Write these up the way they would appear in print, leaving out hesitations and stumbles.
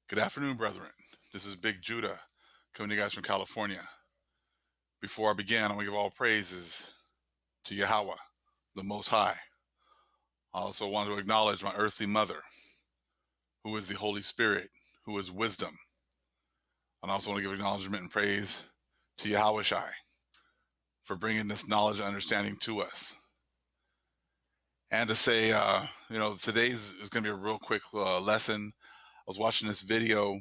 Good afternoon, brethren. This is Big Judah coming to you guys from California. Before I begin, I want to give all praises to Yahweh, the Most High. I also want to acknowledge my earthly mother, who is the Holy Spirit, who is wisdom. And I also want to give acknowledgement and praise to Yahweh Shai for bringing this knowledge and understanding to us. And to say, today's is going to be a real quick lesson. I was watching this video,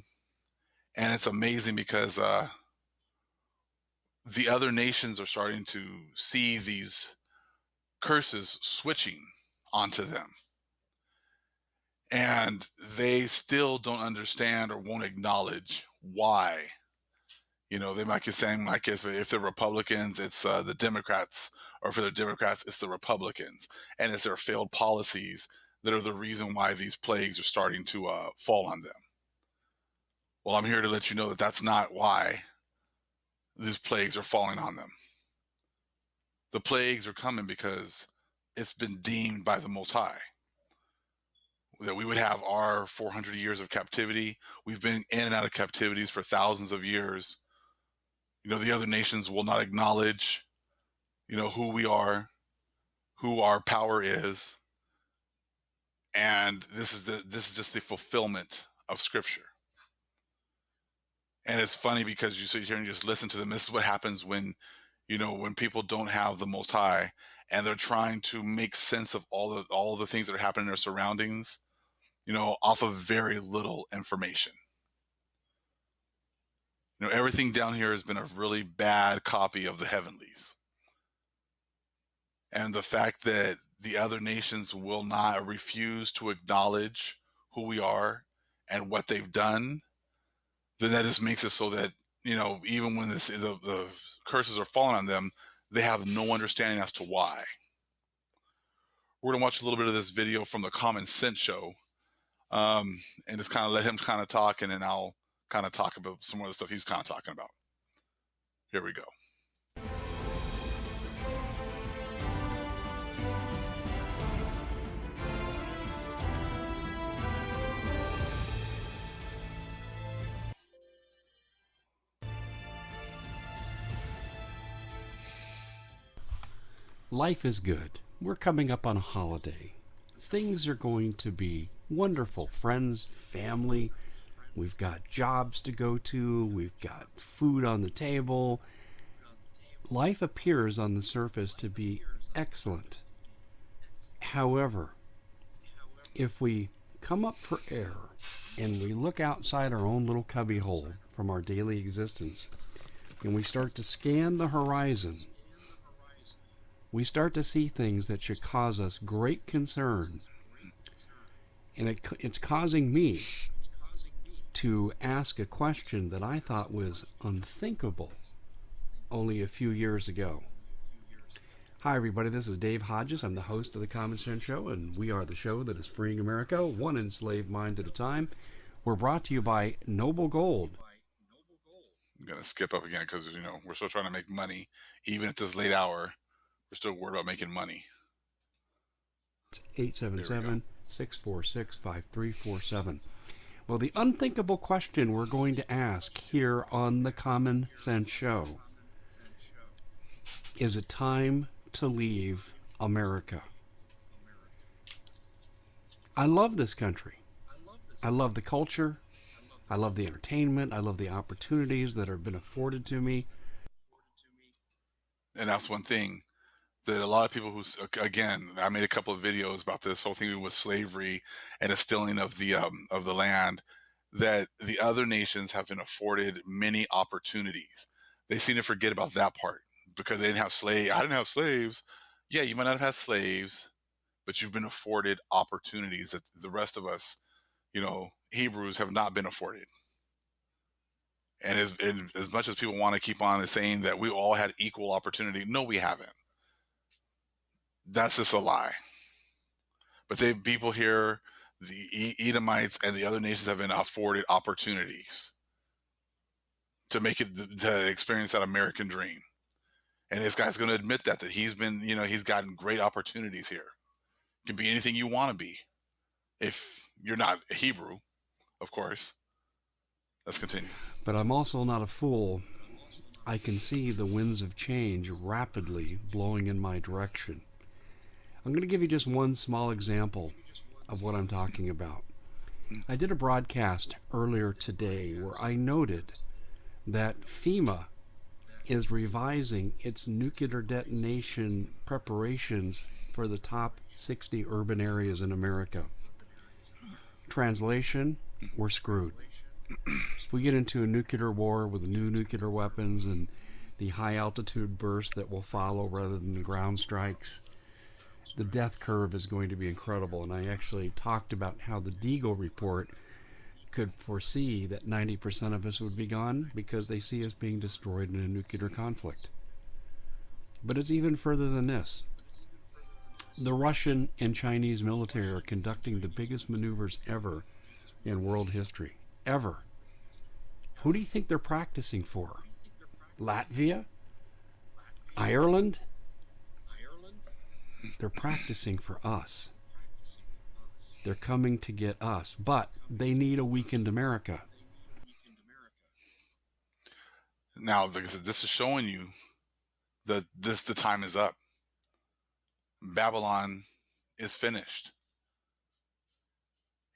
and it's amazing because the other nations are starting to see these curses switching onto them. And they still don't understand or won't acknowledge why. They might be saying, like, if they're Republicans, it's the Democrats, or for the Democrats, it's the Republicans. And it's their failed policies that are the reason why these plagues are starting to fall on them. Well, I'm here to let you know that that's not why these plagues are falling on them. The plagues are coming because it's been deemed by the Most High that we would have our 400 years of captivity. We've been in and out of captivities for thousands of years. The other nations will not acknowledge, who we are, who our power is. And this is just the fulfillment of Scripture. And it's funny because you sit here and just listen to them. This is what happens when people don't have the Most High and they're trying to make sense of all the things that are happening in their surroundings, off of very little information. Everything down here has been a really bad copy of the heavenlies. And the fact that the other nations will not refuse to acknowledge who we are and what they've done, then that just makes it so that, even when the curses are falling on them, they have no understanding as to why. We're going to watch a little bit of this video from the Common Sense Show, and just kind of let him kind of talk, and then I'll kind of talk about some of the stuff he's kind of talking about. Here we go. Life is good. We're coming up on a holiday. Things are going to be wonderful. Friends, family. We've got jobs to go to. We've got food on the table. Life appears on the surface to be excellent. However, if we come up for air and we look outside our own little cubbyhole from our daily existence and we start to scan the horizon, we start to see things that should cause us great concern. And it's causing me to ask a question that I thought was unthinkable only a few years ago. Hi, everybody. This is Dave Hodges. I'm the host of the Common Sense Show, and we are the show that is freeing America one enslaved mind at a time. We're brought to you by Noble Gold. I'm going to skip up again because, we're still trying to make money. Even at this late hour, we're still worried about making money. It's 877-646-5347. Well, the unthinkable question we're going to ask here on the Common Sense Show: is it time to leave America? I love this country. I love the culture. I love the entertainment. I love the opportunities that have been afforded to me. And that's one thing that a lot of people again, I made a couple of videos about this whole thing with slavery and the stealing of the land, that the other nations have been afforded many opportunities. They seem to forget about that part because they didn't have slaves. I didn't have slaves. Yeah, you might not have had slaves, but you've been afforded opportunities that the rest of us, Hebrews, have not been afforded. And as much as people want to keep on saying that we all had equal opportunity, no, we haven't. That's just a lie. But people here, the Edomites and the other nations, have been afforded opportunities to make it, to experience that American dream. And this guy's going to admit that he's been, he's gotten great opportunities here. You can be anything you want to be if you're not a Hebrew, of course. Let's continue. But I'm also not a fool. I can see the winds of change rapidly blowing in my direction. I'm going to give you just one small example of what I'm talking about. I did a broadcast earlier today where I noted that FEMA is revising its nuclear detonation preparations for the top 60 urban areas in America. Translation, we're screwed. If we get into a nuclear war with new nuclear weapons and the high altitude bursts that will follow rather than the ground strikes, the death curve is going to be incredible. And I actually talked about how the Deagle report could foresee that 90% of us would be gone because they see us being destroyed in a nuclear conflict. But it's even further than this. The Russian and Chinese military are conducting the biggest maneuvers ever in world history. Ever. Who do you think they're practicing for? Latvia? Ireland? They're practicing for us. They're coming to get us, but they need a weakened America. Now, this is showing you that the time is up. Babylon is finished.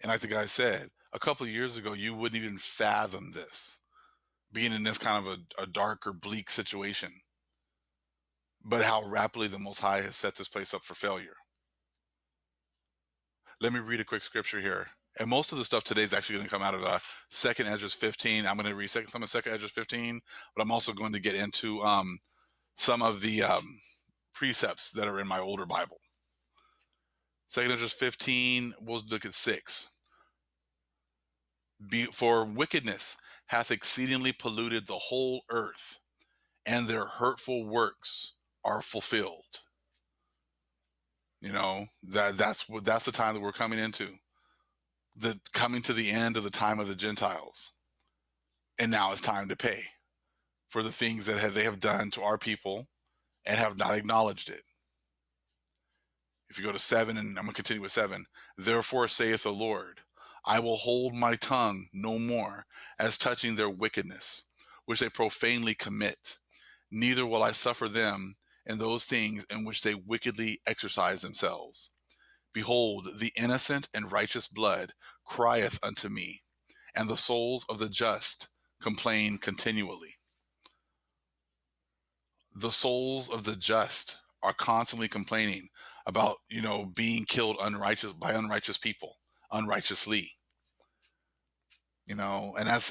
And like the guy said, a couple of years ago, you wouldn't even fathom this, being in this kind of a dark or bleak situation. But how rapidly the Most High has set this place up for failure. Let me read a quick scripture here. And most of the stuff today is actually going to come out of 2nd Ezra 15. I'm going to read some of 2nd Ezra 15, but I'm also going to get into some of the precepts that are in my older Bible. 2nd Ezra 15, we'll look at 6. For wickedness hath exceedingly polluted the whole earth, and their hurtful works are fulfilled. You know, that's the time that we're coming into. Coming to the end of the time of the Gentiles. And now it's time to pay for the things that they have done to our people and have not acknowledged it. If you go to 7, and I'm going to continue with 7. Therefore saith the Lord, I will hold my tongue no more as touching their wickedness, which they profanely commit. Neither will I suffer them in those things in which they wickedly exercise themselves. Behold, the innocent and righteous blood crieth unto me, and the souls of the just complain continually. The souls of the just are constantly complaining about, being killed by unrighteous people, unrighteously. And that's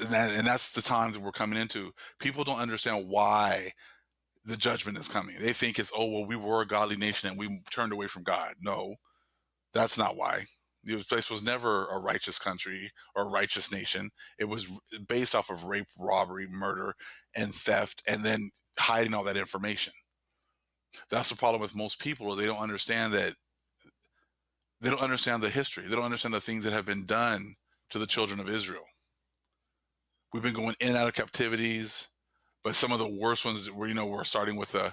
the times that we're coming into. People don't understand why the judgment is coming. They think it's, oh, well, we were a godly nation and we turned away from God. No, that's not why. This place was never a righteous country or a righteous nation. It was based off of rape, robbery, murder, and theft, and then hiding all that information. That's the problem with most people. They don't understand that. They don't understand the history. They don't understand the things that have been done to the children of Israel. We've been going in and out of captivities, but some of the worst ones we're starting with the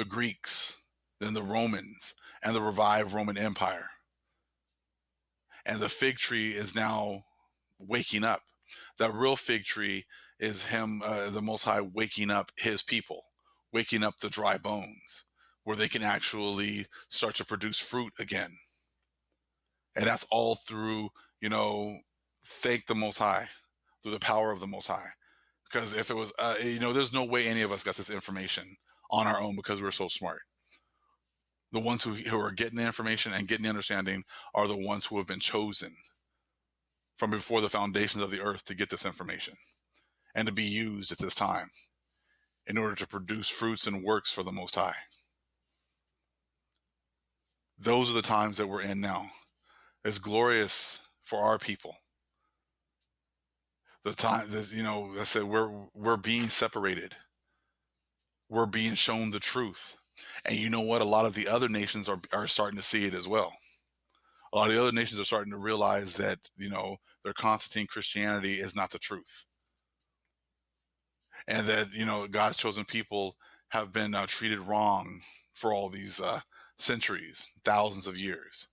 Greeks, then the Romans, and the revived Roman Empire. And the fig tree is now waking up. That real fig tree is him, the Most High, waking up his people, waking up the dry bones, where they can actually start to produce fruit again. And that's all through, thank the Most High, through the power of the Most High. Because if it was, there's no way any of us got this information on our own because we're so smart. The ones who are getting the information and getting the understanding are the ones who have been chosen from before the foundations of the earth to get this information and to be used at this time in order to produce fruits and works for the Most High. Those are the times that we're in now. It's glorious for our people. The time that, I said, we're being separated. We're being shown the truth. And you know what? A lot of the other nations are starting to see it as well. A lot of the other nations are starting to realize that, their Constantine Christianity is not the truth. And that, God's chosen people have been treated wrong for all these centuries, thousands of years.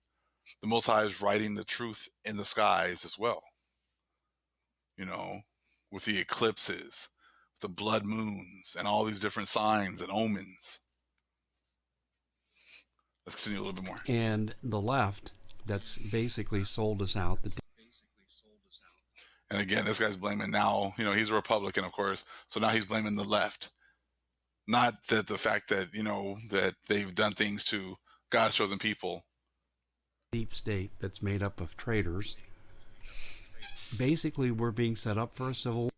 The Most High is writing the truth in the skies as well. with the eclipses, with the blood moons, and all these different signs and omens. Let's continue a little bit more. And the left, that's basically sold us out the And again, this guy's blaming now, he's a Republican, of course. So now he's blaming the left. Not that the fact that, that they've done things to God's chosen people. deep state that's made up of traitors. Basically, we're being set up for a civil war.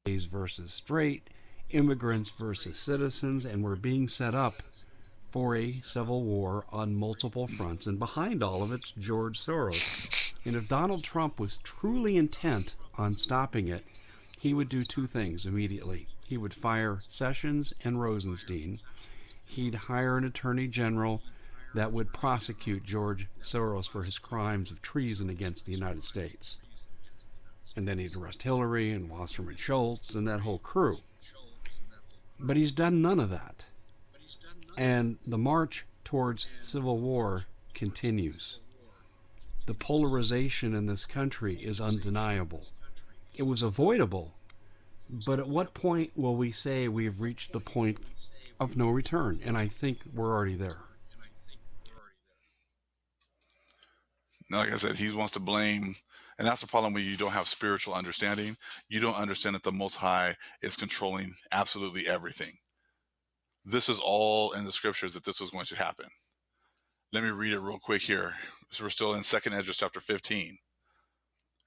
Gays versus straight, immigrants versus citizens, and we're being set up for a civil war on multiple fronts. And behind all of it's George Soros. And if Donald Trump was truly intent on stopping it, he would do two things immediately. He would fire Sessions and Rosenstein. He'd hire an attorney general that would prosecute George Soros for his crimes of treason against the United States. And then he'd arrest Hillary and Wasserman Schultz and that whole crew. But he's done none of that. And the march towards civil war continues. The polarization in this country is undeniable. It was avoidable, but at what point will we say we've reached the point of no return? And I think we're already there. Like I said, he wants to blame, and that's the problem when you don't have spiritual understanding. You don't understand that the Most High is controlling absolutely everything. This is all in the scriptures that this was going to happen. Let me read it real quick here. So we're still in 2nd Esdras chapter 15.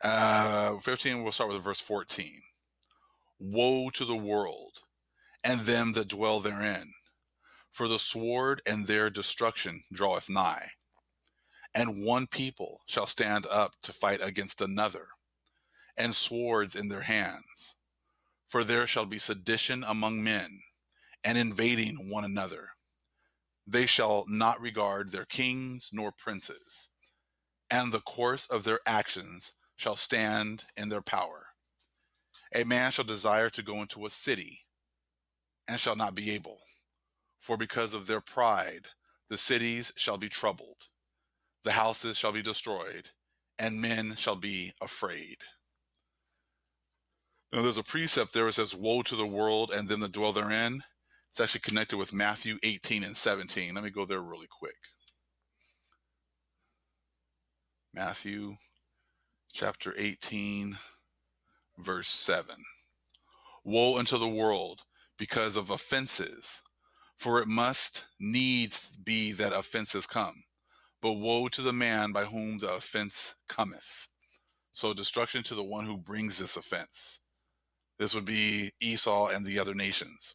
15, we'll start with verse 14. Woe to the world and them that dwell therein, for the sword and their destruction draweth nigh. And one people shall stand up to fight against another, and swords in their hands. For there shall be sedition among men, and invading one another. They shall not regard their kings nor princes, and the course of their actions shall stand in their power. A man shall desire to go into a city, and shall not be able. For because of their pride, the cities shall be troubled, the houses shall be destroyed, and men shall be afraid. Now, there's a precept there that says, woe to the world and them that dwell therein. It's actually connected with Matthew 18 and 17. Let me go there really quick. Matthew chapter 18, verse 7. Woe unto the world because of offenses, for it must needs be that offenses come. But woe to the man by whom the offense cometh. So destruction to the one who brings this offense. This would be Esau and the other nations.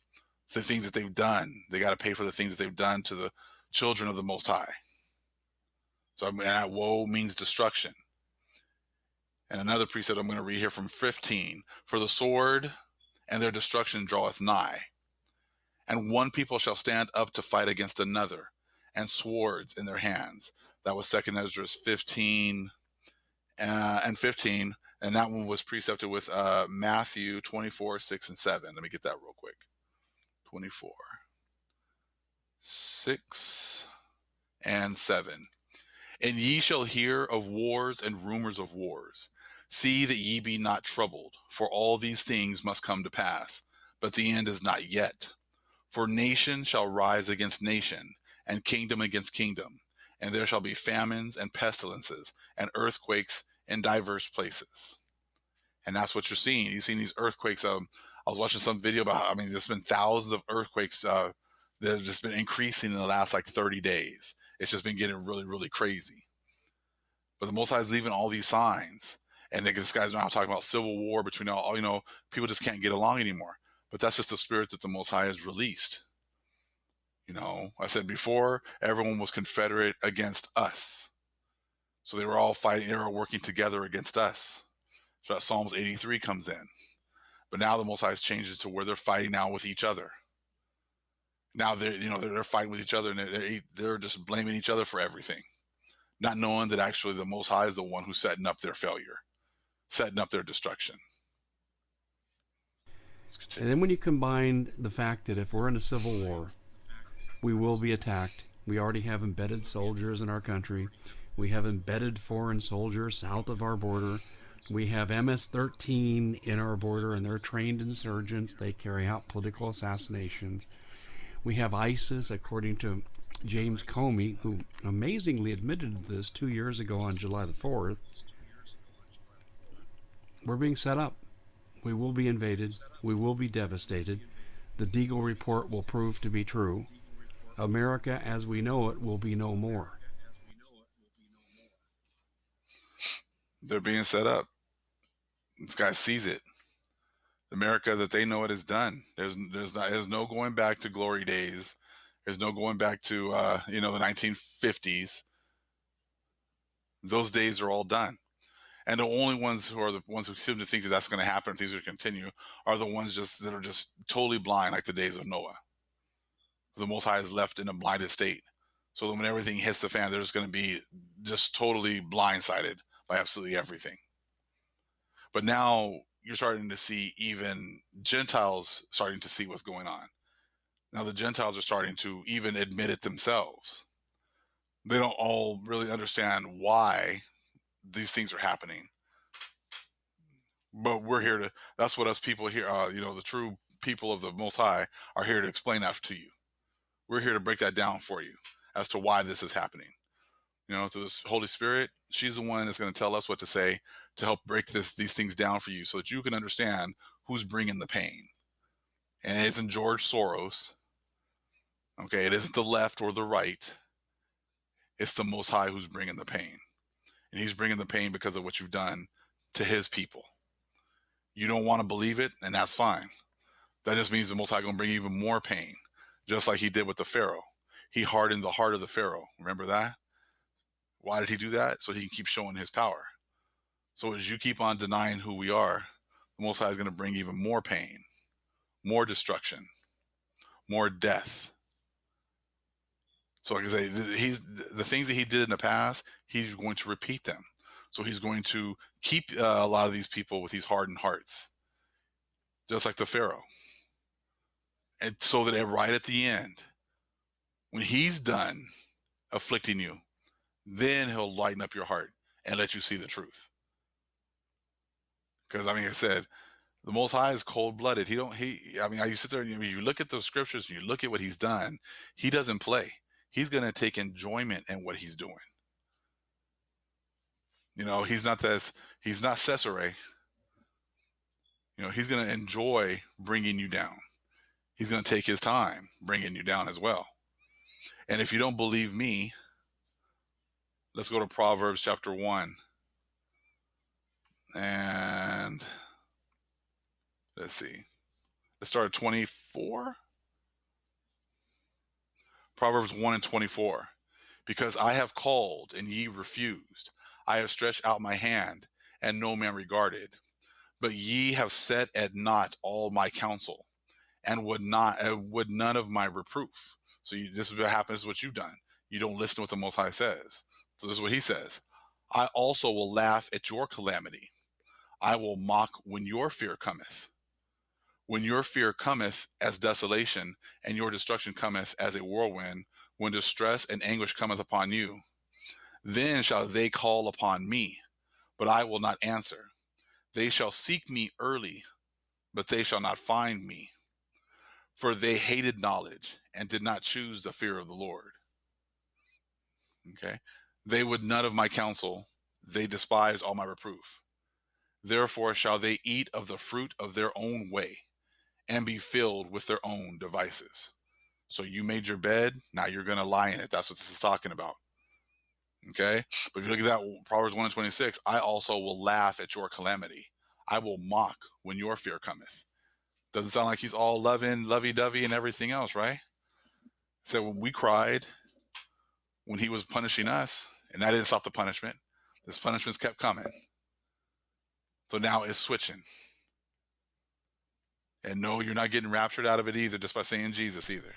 The things that they've done, they got to pay for the things that they've done to the children of the Most High. So that woe means destruction. And another precept I'm going to read here from 15. For the sword and their destruction draweth nigh. And one people shall stand up to fight against another, and swords in their hands. That was 2nd Esdras 15 and 15. And that one was precepted with Matthew 24, 6 and 7. Let me get that real quick. 24, 6 and 7. And ye shall hear of wars and rumors of wars. See that ye be not troubled, for all these things must come to pass, but the end is not yet. For nation shall rise against nation, and kingdom against kingdom, and there shall be famines and pestilences and earthquakes in diverse places. And that's what you're seeing. You've seen these earthquakes. I was watching some video about, there's been thousands of earthquakes that have just been increasing in the last 30 days. It's just been getting really, really crazy. But the Most High is leaving all these signs. And this guy's now talking about civil war between all, people just can't get along anymore. But that's just the spirit that the Most High has released. I said before, everyone was confederate against us. So they were all fighting, they were working together against us. So that Psalms 83 comes in. But now the Most High has changed it to where they're fighting now with each other. Now they're fighting with each other, and they're just blaming each other for everything, not knowing that actually the Most High is the one who's setting up their failure, setting up their destruction. And then when you combine the fact that if we're in a civil war, we will be attacked. We already have embedded soldiers in our country. We have embedded foreign soldiers south of our border. We have MS-13 in our border, and they're trained insurgents. They carry out political assassinations. We have ISIS, according to James Comey, who amazingly admitted to this 2 years ago on July the 4th. We're being set up. We will be invaded. We will be devastated. The Deagle report will prove to be true. America as we know it will be no more. They're being set up. This guy sees it. America that they know it is done. There's no going back to glory days. There's no going back to the 1950s. Those days are all done. And the only ones who seem to think that that's going to happen, if things are to continue, are the ones that are just totally blind, like the days of Noah. The Most High is left in a blinded state. So that when everything hits the fan, they're just going to be just totally blindsided by absolutely everything. But now you're starting to see even Gentiles starting to see what's going on. Now the Gentiles are starting to even admit it themselves. They don't all really understand why these things are happening. But we're here to, that's what us people here, the true people of the Most High are here to explain that to you. We're here to break that down for you as to why this is happening. To this Holy Spirit, she's the one that's going to tell us what to say to help break these things down for you so that you can understand who's bringing the pain. And it isn't George Soros. Okay, it isn't the left or the right. It's the Most High who's bringing the pain. And he's bringing the pain because of what you've done to his people. You don't want to believe it, and that's fine. That just means the Most High going to bring even more pain, just like he did with the Pharaoh. He hardened the heart of the Pharaoh. Remember that? Why did he do that? So he can keep showing his power. So as you keep on denying who we are, the Most High is going to bring even more pain, more destruction, more death. So like I say, the things that he did in the past, he's going to repeat them. So he's going to keep a lot of these people with these hardened hearts, just like the Pharaoh. And so that right at the end, when he's done afflicting you, then he'll lighten up your heart and let you see the truth. Because like I said, the Most High is cold-blooded. You sit there and you look at the scriptures and you look at what he's done. He doesn't play. He's going to take enjoyment in what he's doing. He's not Cesare. He's going to enjoy bringing you down. He's going to take his time bringing you down as well. And if you don't believe me, let's go to Proverbs chapter 1. And let's see. Let's start at 24. Proverbs 1 and 24. Because I have called and ye refused. I have stretched out my hand and no man regarded. But ye have set at naught all my counsel and would none of my reproof. So this is what happens, this is what you've done. You don't listen to what the Most High says. So this is what he says. I also will laugh at your calamity. I will mock when your fear cometh. When your fear cometh as desolation, and your destruction cometh as a whirlwind, when distress and anguish cometh upon you, then shall they call upon me, but I will not answer. They shall seek me early, but they shall not find me. For they hated knowledge and did not choose the fear of the Lord. Okay? They would none of my counsel. They despised all my reproof. Therefore shall they eat of the fruit of their own way and be filled with their own devices. So you made your bed, now you're going to lie in it. That's what this is talking about. Okay? But if you look at that, Proverbs 1 and 26, I also will laugh at your calamity. I will mock when your fear cometh. Doesn't sound like he's all lovey-dovey and everything else, right? So when we cried, when he was punishing us, and that didn't stop the punishment, this punishment's kept coming. So now it's switching. And no, you're not getting raptured out of it either just by saying Jesus either.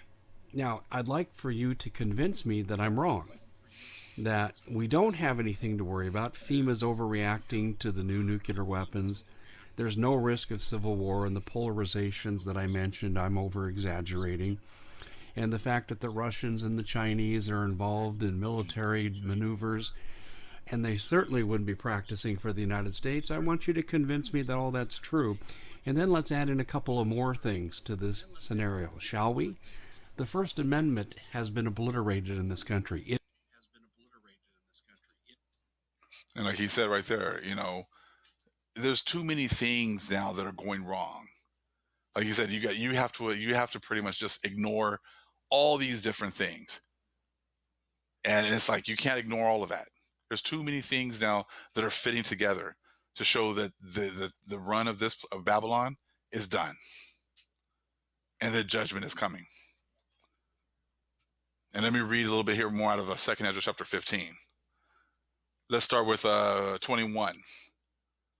Now, I'd like for you to convince me that I'm wrong, that we don't have anything to worry about. FEMA's overreacting to the new nuclear weapons. There's no risk of civil war, and the polarizations that I mentioned, I'm over-exaggerating. And the fact that the Russians and the Chinese are involved in military maneuvers, and they certainly wouldn't be practicing for the United States. I want you to convince me that all that's true. And then let's add in a couple of more things to this scenario, shall we? The First Amendment has been obliterated in this country. And like he said right there, there's too many things now that are going wrong. Like you said, you have to pretty much just ignore all these different things. And it's like you can't ignore all of that. There's too many things now that are fitting together to show that the run of Babylon is done and that judgment is coming. And let me read a little bit here more out of 2 Ezra chapter 15. Let's start with 21,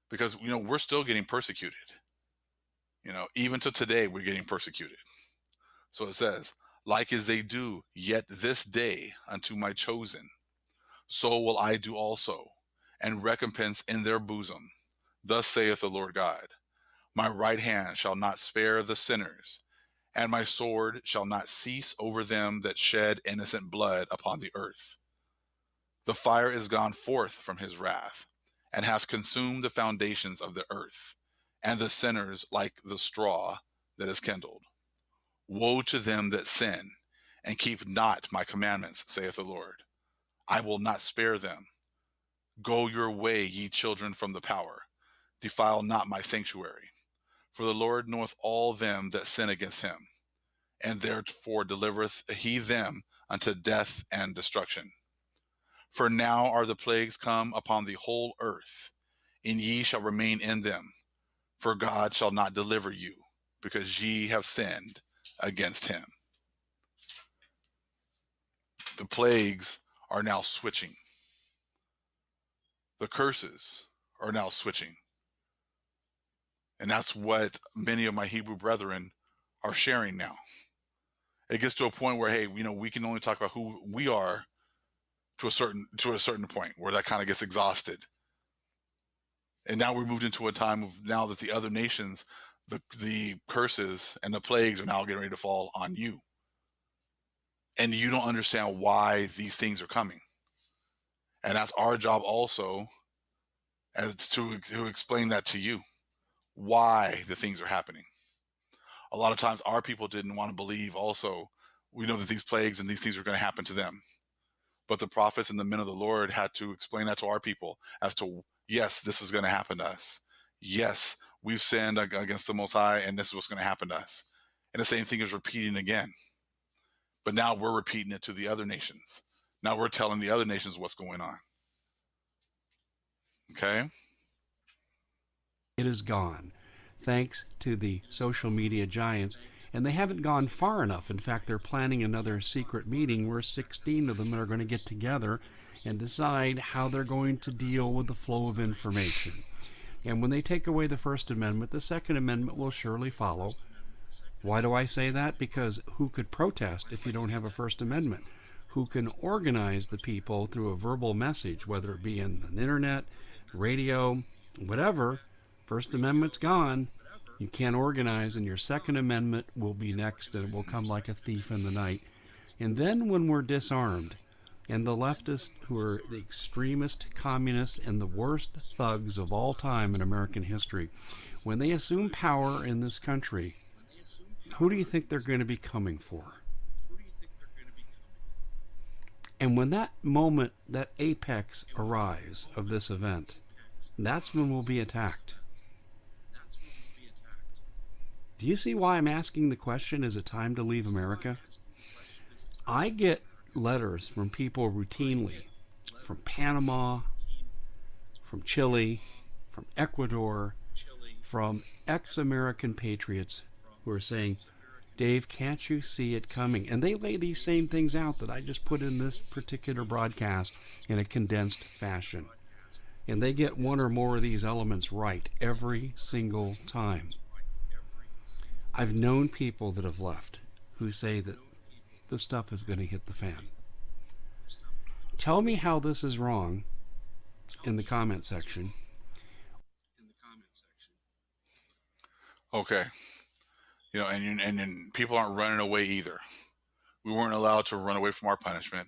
because we're still getting persecuted. Even to today we're getting persecuted. So it says, like as they do yet this day unto my chosen, so will I do also, and recompense in their bosom. Thus saith the Lord God, my right hand shall not spare the sinners, and my sword shall not cease over them that shed innocent blood upon the earth. The fire is gone forth from his wrath, and hath consumed the foundations of the earth, and the sinners like the straw that is kindled. Woe to them that sin, and keep not my commandments, saith the Lord. I will not spare them. Go your way, ye children, from the power. Defile not my sanctuary. For the Lord knoweth all them that sin against him, and therefore delivereth he them unto death and destruction. For now are the plagues come upon the whole earth, and ye shall remain in them. For God shall not deliver you, because ye have sinned against him. The plagues are now switching. The curses are now switching. And that's what many of my Hebrew brethren are sharing now. It gets to a point where, hey, we can only talk about who we are to a certain point where that kind of gets exhausted. And now we're moved into a time of now that the other nations, the curses and the plagues are now getting ready to fall on you. And you don't understand why these things are coming. And that's our job also, as to explain that to you, why the things are happening. A lot of times our people didn't want to believe also, we know that these plagues and these things are going to happen to them. But the prophets and the men of the Lord had to explain that to our people as to, yes, this is going to happen to us. Yes, we've sinned against the Most High, and this is what's going to happen to us. And the same thing is repeating again. But now we're repeating it to the other nations. Now we're telling the other nations what's going on. Okay? It is gone, thanks to the social media giants, and they haven't gone far enough. In fact, they're planning another secret meeting where 16 of them are going to get together and decide how they're going to deal with the flow of information. And when they take away the First Amendment, the Second Amendment will surely follow. Why do I say that? Because who could protest if you don't have a First Amendment? Who can organize the people through a verbal message, whether it be in the internet, radio, whatever? First Amendment's gone. You can't organize, and your Second Amendment will be next, and it will come like a thief in the night. And then when we're disarmed, and the leftists, who are the extremist communists and the worst thugs of all time in American history, when they assume power in this country, who do you think they're going to be coming for? And when that moment, that apex arrives of this event, that's when we'll be attacked. Do you see why I'm asking the question, is it time to leave America? I get letters from people routinely, from Panama, from Chile, from Ecuador, from ex-American patriots who are saying, Dave, can't you see it coming? And they lay these same things out that I just put in this particular broadcast in a condensed fashion. And they get one or more of these elements right every single time. I've known people that have left who say that this stuff is going to hit the fan. Tell me how this is wrong in the comment section. Okay. And people aren't running away either. We weren't allowed to run away from our punishment.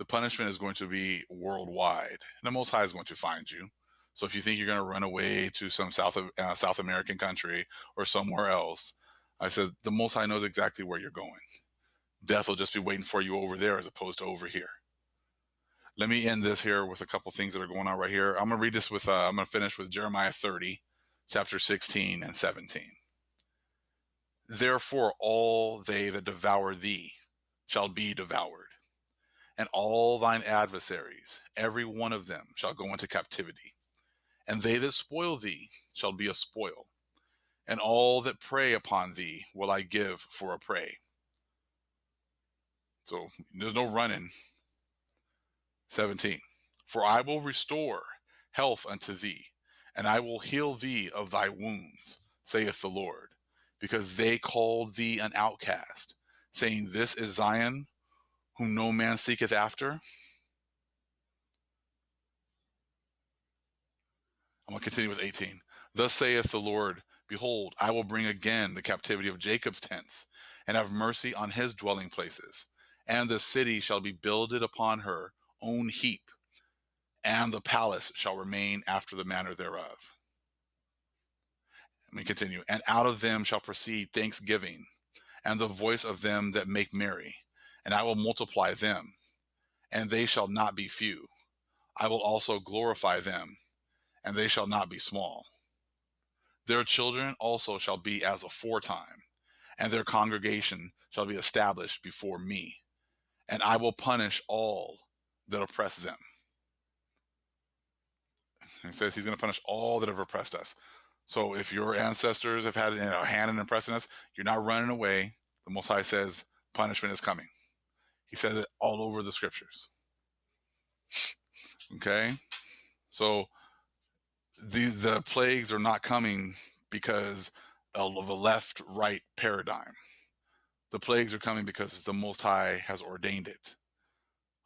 The punishment is going to be worldwide. And the Most High is going to find you. So if you think you're going to run away to some South American country or somewhere else, I said the Most High knows exactly where you're going. Death will just be waiting for you over there as opposed to over here. Let me end this here with a couple things that are going on right here. I'm going to read this with, I'm going to finish with Jeremiah 30, chapter 16 and 17. Therefore, all they that devour thee shall be devoured, and all thine adversaries, every one of them, shall go into captivity. And they that spoil thee shall be a spoil, and all that prey upon thee will I give for a prey. So there's no running. 17. For I will restore health unto thee, and I will heal thee of thy wounds, saith the Lord, because they called thee an outcast, saying, This is Zion, whom no man seeketh after. I'm going to continue with 18. Thus saith the Lord, Behold, I will bring again the captivity of Jacob's tents, and have mercy on his dwelling places. And the city shall be builded upon her own heap, and the palace shall remain after the manner thereof. Let me continue. And out of them shall proceed thanksgiving, and the voice of them that make merry. And I will multiply them, and they shall not be few. I will also glorify them, and they shall not be small. Their children also shall be as aforetime, and their congregation shall be established before me. And I will punish all that oppress them. He says he's going to punish all that have oppressed us. So if your ancestors have had a hand in oppressing us, you're not running away. The Most High says punishment is coming. He says it all over the scriptures. Okay? So the plagues are not coming because of a left-right paradigm. The plagues are coming because the Most High has ordained it.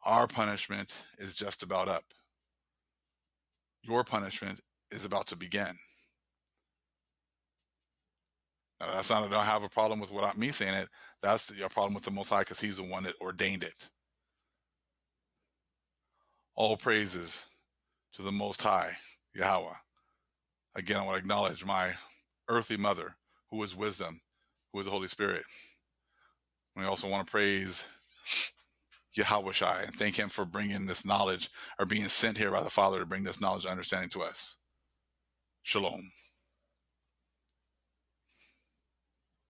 Our punishment is just about up. Your punishment is about to begin. Now, that's not, I don't have a problem with me saying it. That's a problem with the Most High because he's the one that ordained it. All praises to the Most High, Yahweh. Again, I want to acknowledge my earthly mother, who is wisdom, who is the Holy Spirit. We also want to praise Yahweh Shai and thank him for bringing this knowledge, or being sent here by the Father to bring this knowledge and understanding to us. Shalom.